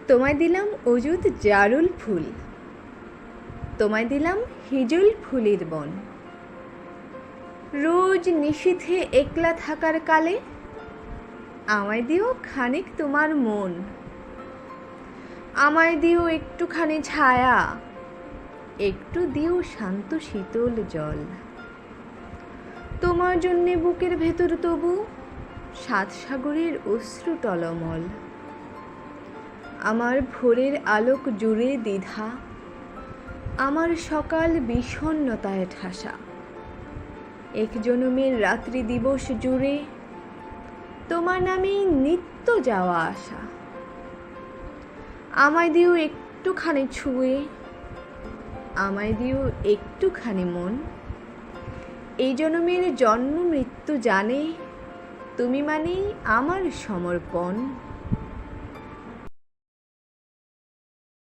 তোমায় দিলাম অযুত জারুল ফুল, তোমায় দিলাম হিজল ফুলের বন। রোজ নিশীথে একলা থাকার কালে আমায় দিও খানিক তোমার মন। আমায় দিও একটুখানি ছায়া, একটু দিও শান্ত শীতল জল। তোমার জন্যে বুকের ভেতর তবু সাত সাগরের অশ্রু টলমল। আমার ভোরের আলোক জুড়ে দ্বিধা, আমার সকাল বিষণ্ণতায় ঠাসা। এক জনমের রাত্রি দিবস জুড়ে তোমার নামেই নিত্য যাওয়া আসা। আমায় দিও একটুখানি ছুঁয়ে, আমায় দিও একটুখানি মন। এই জনমের জন্ম মৃত্যু জানে তুমি মানেই আমার সমর্পণ।